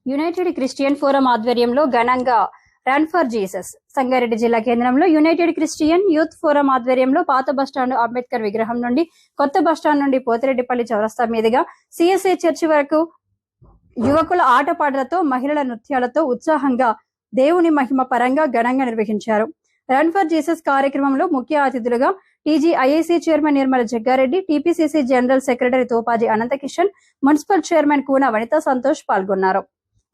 United Christian forum ఆధ్వర్యంలో ఘనంగా run for Jesus Sangareddy జిల్లా కేంద్రంలో యునైటెడ్ క్రిస్టియన్ యూత్ ఫోరం ఆధ్వర్యంలో పాత బస్టాండ్ అంబేద్కర్ విగ్రహం నుండి కొత్త బస్టాండ్ నుండి పోతిరెడ్డిపల్లి చౌరస్తా మీదుగా సిఎస్ఐ చర్చి వరకు యువకుల ఆటపాటలతో మహిళల నృత్యాలతో ఉత్సాహంగా దేవుని మహిమ పరంగా ఘనంగా నిర్వహించారు. రన్ ఫర్ జీసస్ కార్యక్రమంలో ముఖ్య అతిథులుగా TGIIC chairman Nirmala Jaggareddy, TPCC general secretary Topaji Anantha Kishan, municipal chairman Koona Vanitha Santosh పాల్గొన్నారు.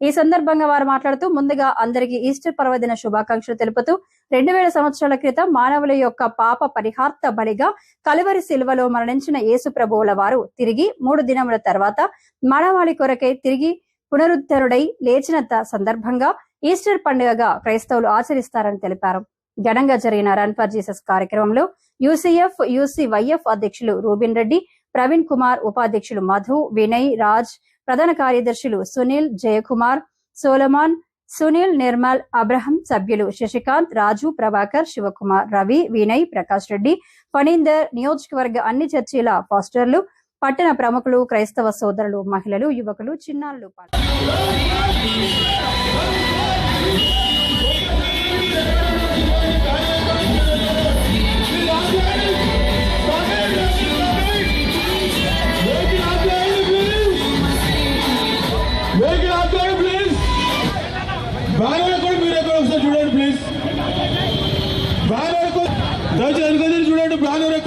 ఈ సందర్భంగా వారు మాట్లాడుతూ ముందుగా అందరికీ ఈస్టర్ పర్వదిన శుభాకాంక్షలు తెలుపుతూ 2000 సంవత్సరాల క్రితం మానవుల యొక్క పాప పరిహార్త బలిగా కలువరి శిలువలో మరణించిన యేసు ప్రభువుల వారు తిరిగి 3 దినముల తర్వాత మానవాళి కొరకై తిరిగి పునరుద్ధరుడై లేచిన సందర్భంగా ఈస్టర్ పండుగగా క్రైస్తవులు ఆచరిస్తారని తెలిపారు. ఘనంగా జరిగిన రన్ ఫర్ జీసస్ కార్యక్రమంలో యూసీఎఫ్, యూసీవైఎఫ్ అధ్యక్షులు రూబిన్ రెడ్డి, ప్రవీణ్ కుమార్, ఉపాధ్యక్షులు మధు, వినయ్, రాజ్, ప్రధాన కార్యదర్శులు సునీల్, జయకుమార్, సోలమాన్, సునీల్, నిర్మల్, అబ్రహం, సభ్యులు శశికాంత్, రాజు, ప్రభాకర్, శివకుమార్, రవి, వినయ్, ప్రకాష్ రెడ్డి, ఫణీందర్, నియోజకవర్గ అన్ని చర్చిల పాస్టర్లు, పట్టణ ప్రముఖులు, క్రైస్తవ సోదరులు, మహిళలు, యువకులు, చిన్నారులు చూడండి ప్లీజ్, చూడండి బ్యానర్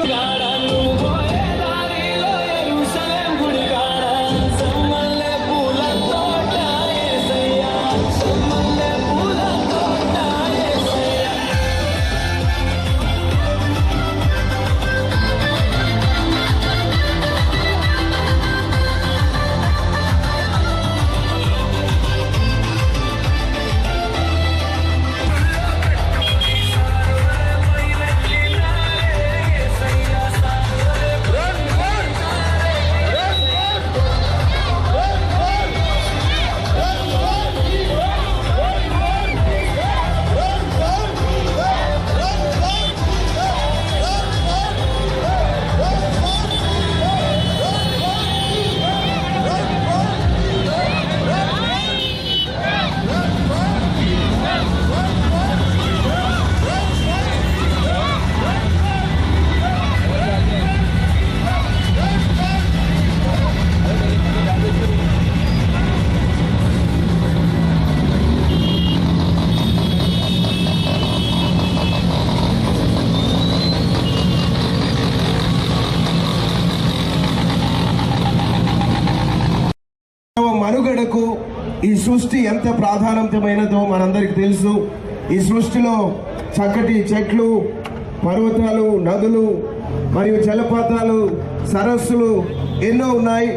మనుగడకు ఈ సృష్టి ఎంత ప్రాధాన్యతమైనదో మనందరికీ తెలుసు. ఈ సృష్టిలో చక్కటి చెట్లు, పర్వతాలు, నదులు మరియు జలపాతాలు, సరస్సులు ఎన్నో ఉన్నాయి.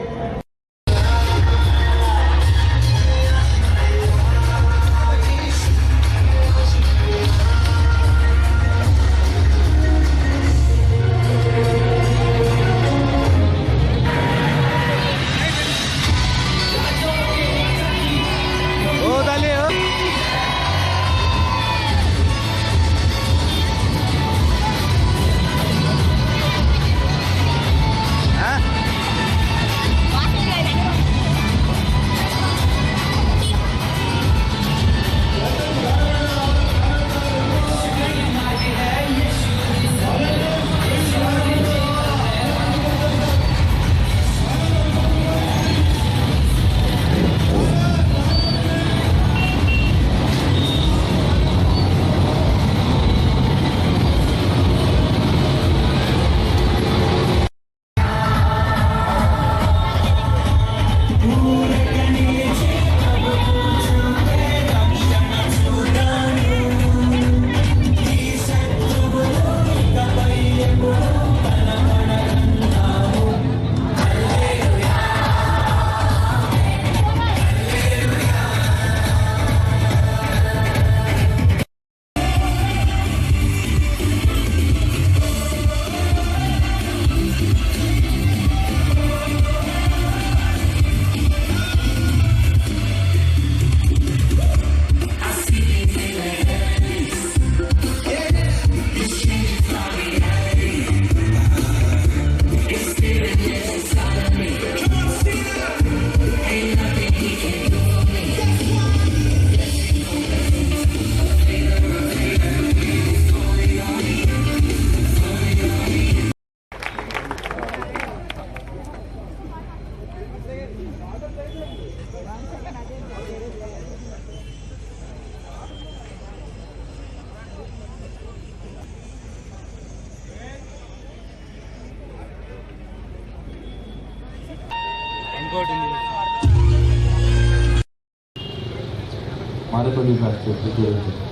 మారేపల్లి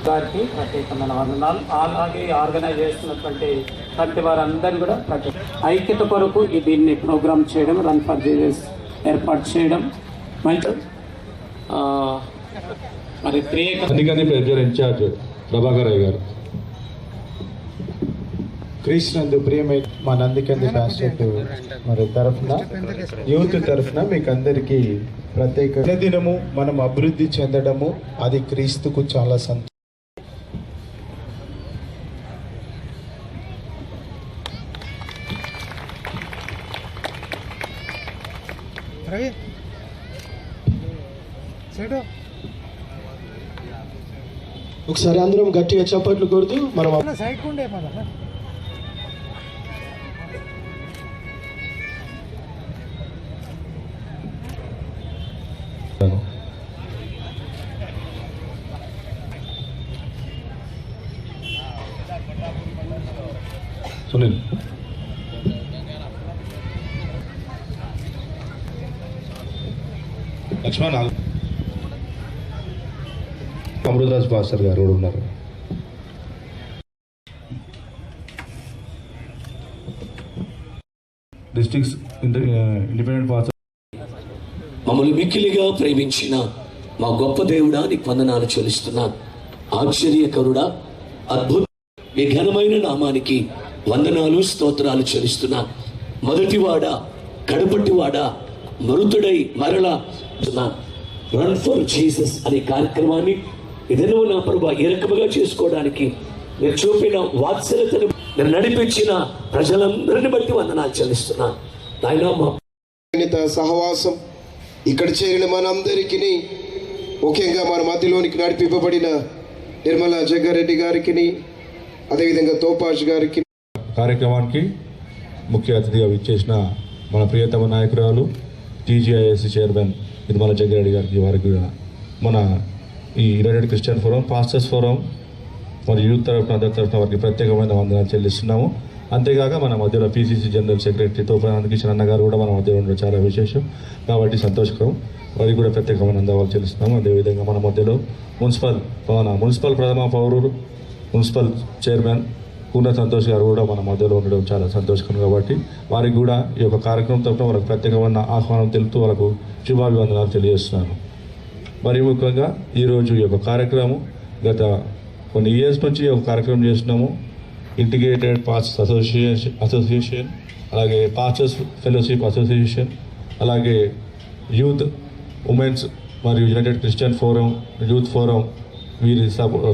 గారికి ప్రత్యేకమైన వందనాలు. అలాగే ఆర్గనైజ్ చేస్తున్నటువంటి ప్రతి వారందరూ కూడా ఐక్యత కొరకు దీన్ని ప్రోగ్రామ్ చేయడం, రన్ ఫర్ జీసస్ ఏర్పాటు చేయడం మంచి. మరి నందికంది ప్రెసిడెంట్ ఇన్ఛార్జ్ ప్రభాకర్ రాయ్ గారు. క్రీస్తునందు ప్రియమైన మా నందికంది ప్యాస్టేట్ మరి తరఫున యూత్ తరఫున మీకు అందరికీ ప్రత్యేక దినము మనం అభివృద్ధి చెందడము అది క్రీస్తుకు చాలా సంతోషం. ఒకసారి అందరం గట్టిగా చప్పట్లు కొడుతూ మనం సునీల్ లక్ష్మణ్ అమృతరాజ్ పాస్టర్ గారు కూడా ఉన్నారు. డిస్ట్రిక్ట్స్ ఇండిపెండెంట్ పాస్టర్ మమ్మల్ని మిక్కిలిగా ప్రేమించిన మా గొప్ప దేవుడా నీకు వందనాలు చెల్లిస్తున్నాను. ఆశ్చర్యకరుడా, అద్భుత మీ ఘనమైన నామానికి వందనాలు స్తోత్రాలు చెల్లిస్తున్నాను. మొదటివాడా, కడపటివాడా, మృతుడై మరలా రన్ ఫర్ జీసస్ అనే కార్యక్రమాన్ని ఇదనో నా ప్రభు ఏ రకముగా చేసుకోవడానికి మీరు చూపిన వాత్సల్యతను, మీరు నడిపించిన ప్రజలందరిని బట్టి వందనాలు చెల్లిస్తున్నాను. నాయనా మా సహవాసం ఇక్కడ చేరిన మనందరికీ, ముఖ్యంగా మన మధ్యలోనికి నడిపింపబడిన నిర్మలా జగ్గారెడ్డి గారికి, అదేవిధంగా తోపాష్ గారికి, కార్యక్రమానికి ముఖ్య అతిథిగా విచ్చేసిన మన ప్రియతమ నాయకురాలు టీజీఐఎస్సీ చైర్మన్ నిర్మలా జగ్గారెడ్డి గారికి, వారికి మన ఈ United Christian forum, pastors forum మరియు యూత్ తరఫున అందరి తరఫున వారికి ప్రత్యేకమైన వందనాలు చెల్లిస్తున్నాము. అంతేగాక మన మధ్యలో పీసీసీ జనరల్ సెక్రటరీ తోపానంద కిషన్ అన్న గారు కూడా మన మధ్యలో ఉండడం చాలా విశేషం కాబట్టి సంతోషకరం. వారికి కూడా ప్రత్యేకమైన వందనాలు చెల్లిస్తున్నాము. అదేవిధంగా మన మధ్యలో మున్సిపల్ ప్రథమ పౌరులు, మున్సిపల్ చైర్మన్ పూర్ణ సంతోష్ గారు కూడా మన మధ్యలో ఉండడం చాలా సంతోషకరం కాబట్టి వారికి కూడా ఈ యొక్క కార్యక్రమం తరఫున వాళ్ళకి ప్రత్యేకమైన ఆహ్వానం తెలుపుతూ వాళ్ళకు శుభాభివందనాలు తెలియజేస్తున్నాను. మరి ముఖ్యంగా ఈరోజు ఈ యొక్క కార్యక్రమం గత కొన్ని ఇయర్స్ నుంచి ఒక కార్యక్రమం చేస్తున్నాము. ఇంటిగ్రేటెడ్ పాస్టర్స్ అసోసియేషన్, అలాగే పాస్టర్స్ ఫెలోషిప్ అసోసియేషన్, అలాగే యూత్ ఉమెన్స్ మరియు United Christian forum, youth forum వీరి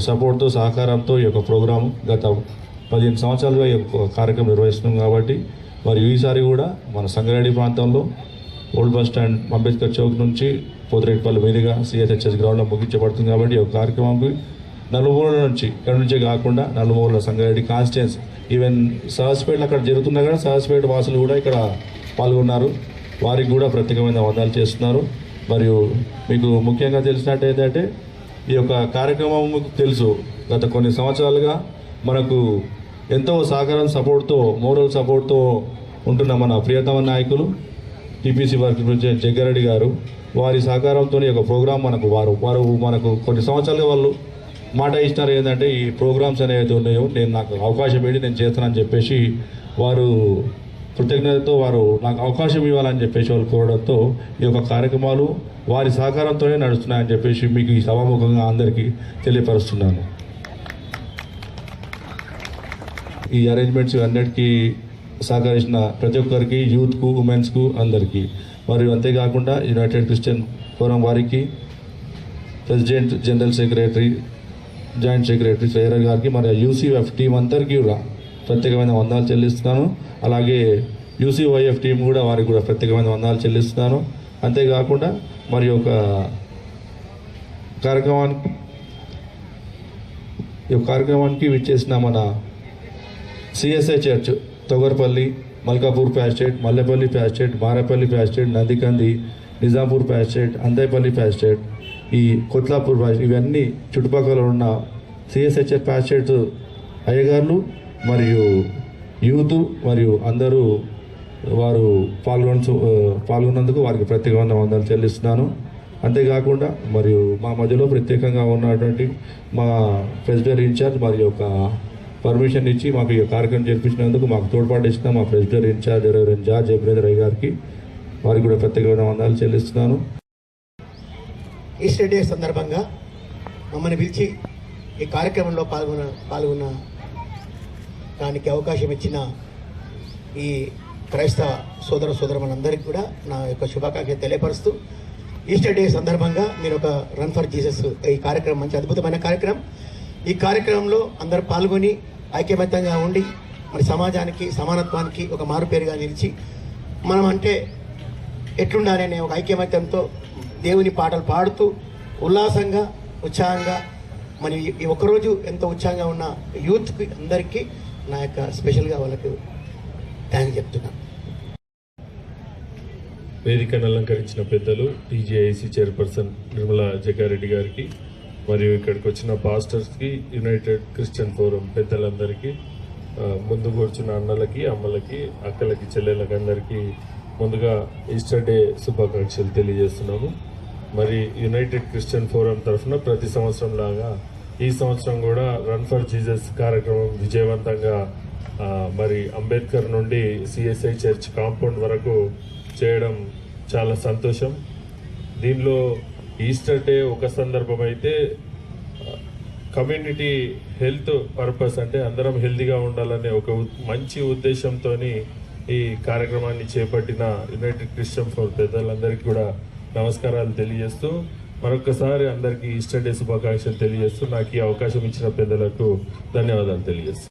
సపోర్ట్తో సహకారంతో ఈ యొక్క ప్రోగ్రాం గత 15 సంవత్సరాలుగా ఈ యొక్క కార్యక్రమం నిర్వహిస్తున్నాం కాబట్టి మరియు ఈసారి కూడా మన సంగారెడ్డి ప్రాంతంలో old bus stand Ambedkar Chowk నుంచి పోతిరెడ్డిపల్లి మీదుగా సిఎస్హెచ్ఎస్ గ్రౌండ్లో ముగించబడుతుంది కాబట్టి ఈ యొక్క కార్యక్రమంకి నలుమూలల నుంచి ఇక్కడ నుంచే కాకుండా నలుమూలల సంగారెడ్డి కాన్స్టిట్యున్సీ, ఈవెన్ సహస్పేటలో అక్కడ జరుగుతున్నా కూడా సహస్పేట వాసులు కూడా ఇక్కడ పాల్గొన్నారు. వారికి కూడా ప్రత్యేకమైన వందనాలు చేస్తున్నారు. మరియు మీకు ముఖ్యంగా తెలిసినట్టు ఏంటంటే ఈ యొక్క కార్యక్రమం మీకు తెలుసు, గత కొన్ని సంవత్సరాలుగా మనకు ఎంతో సహకారం సపోర్ట్తో, మోరల్ సపోర్ట్తో ఉంటున్న మన ప్రియతమ నాయకులు టీపీసీ వర్కింగ్ ప్రెసిడెంట్ జగ్గారెడ్డి గారు, వారి సహకారంతో ఈ యొక్క ప్రోగ్రాం వారు మనకు కొన్ని సంవత్సరాలుగా వాళ్ళు మాట ఇచ్చినారు ఏంటంటే ఈ ప్రోగ్రామ్స్ అనేవి ఉన్నాయో నాకు అవకాశం పెట్టి నేను చేస్తానని చెప్పేసి వారు కృతజ్ఞతతో వారు నాకు అవకాశం ఇవ్వాలని చెప్పేసి వాళ్ళు కోరడంతో ఈ యొక్క కార్యక్రమాలు వారి సహకారంతోనే నడుస్తున్నాయని చెప్పేసి మీకు ఈ సభాముఖంగా అందరికీ తెలియపరుస్తున్నాను. ఈ అరేంజ్మెంట్స్ అన్నిటికీ సహకరించిన ప్రతి ఒక్కరికి, యూత్కు, ఉమెన్స్కు అందరికీ, మరియు అంతేకాకుండా యునైటెడ్ క్రిస్టియన్ ఫోరం వారికి, president, general secretary, joint secretary శ్రేయర్ గారికి, మరియు యూసీఎఫ్ టీం అందరికీ కూడా ప్రత్యేకమైన వందనాలు చెల్లిస్తున్నాను. అలాగే యూసీవైఎఫ్ టీం కూడా వారికి కూడా ప్రత్యేకమైన వందనాలు చెల్లిస్తున్నాను. అంతేకాకుండా మరి ఒక కార్యక్రమానికి విచ్చేసిన మన CSI church Thogarpalli, Malkapur pastorate, Mallepalli pastorate, Marepalli pastorate, Nandikandi, Nizampur pastorate, Anthaipalli pastorate, ఈ కొత్లాపూర్ ప్యాస్టేట్, ఇవన్నీ చుట్టుపక్కల ఉన్న సిఎస్హెచ్ఎస్ ప్యాస్టేట్ అయ్యగారులు మరియు యూత్ మరియు అందరూ వారు పాల్గొన్నందుకు వారికి ప్రత్యేకమైన వందనాలు చెల్లిస్తున్నాను. అంతేకాకుండా మరియు మా మధ్యలో ప్రత్యేకంగా ఉన్నటువంటి మా ప్రెసిడెంట్ ఇన్ఛార్జ్ మరియు ఒక పర్మిషన్ ఇచ్చి మాకు ఈ కార్యక్రమం జరిపించినందుకు మాకు తోడ్పాటు ఇచ్చిన మా president incharge reverend George Jayaprada Rai గారికి వారికి కూడా ప్రత్యేకమైన వందనాలు చెల్లిస్తున్నాను. ఈస్టర్ డే సందర్భంగా మమ్మల్ని పిలిచి ఈ కార్యక్రమంలో పాల్గొన్న దానికి అవకాశం ఇచ్చిన ఈ క్రైస్తవ సోదరులందరికీ కూడా నా యొక్క శుభాకాంక్షలు తెలియపరుస్తూ, ఈస్టర్ డే సందర్భంగా మీరు ఒక రన్ ఫర్ జీసస్ ఈ కార్యక్రమం మంచి అద్భుతమైన కార్యక్రమం. ఈ కార్యక్రమంలో అందరూ పాల్గొని ఐక్యమత్యంగా ఉండి మరి సమాజానికి సమానత్వానికి ఒక మారుపేరుగా నిలిచి మనం అంటే ఎట్లుండాలి అనే ఒక ఐక్యమత్యంతో దేవుని పాటలు పాడుతూ ఉల్లాసంగా ఉత్సాహంగా మరి ఈ ఒక్కరోజు ఎంతో ఉత్సాహంగా ఉన్న యూత్కి అందరికీ నా యొక్క స్పెషల్గా వాళ్ళకు థ్యాంక్స్ చెప్తున్నాను. వేదికను అలంకరించిన పెద్దలు టీజీఐసి చైర్పర్సన్ నిర్మలా జగ్గారెడ్డి గారికి, మరియు ఇక్కడికి వచ్చిన పాస్టర్స్కి, యునైటెడ్ క్రిస్టియన్ ఫోరం పెద్దలందరికీ, ముందు కూర్చున్న అన్నలకి, అమ్మలకి, అక్కలకి, చెల్లెళ్ళకి అందరికీ ముందుగా ఈస్టర్ డే శుభాకాంక్షలు తెలియజేస్తున్నాము. మరి యునైటెడ్ క్రిస్టియన్ ఫోరం తరఫున ప్రతి సంవత్సరం లాగా ఈ సంవత్సరం కూడా రన్ ఫర్ జీసస్ కార్యక్రమం విజయవంతంగా మరి అంబేద్కర్ నుండి సిఎస్ఐ చర్చ్ కాంపౌండ్ వరకు చేయడం చాలా సంతోషం. దీనిలో ఈస్టర్ డే ఒక సందర్భం అయితే కమ్యూనిటీ హెల్త్ పర్పస్, అంటే అందరం హెల్తీగా ఉండాలనే ఒక మంచి ఉద్దేశంతో ఈ కార్యక్రమాన్ని చేపట్టిన యునైటెడ్ క్రిస్టియన్ ఫోరం పెద్దలందరికీ కూడా నమస్కారాలు తెలియజేస్తూ, మరొకసారి అందరికీ ఈస్టర్ డే శుభాకాంక్షలు తెలియజేస్తూ, నాకు ఈ అవకాశం ఇచ్చిన పెద్దలకు ధన్యవాదాలు తెలియజేస్తాను.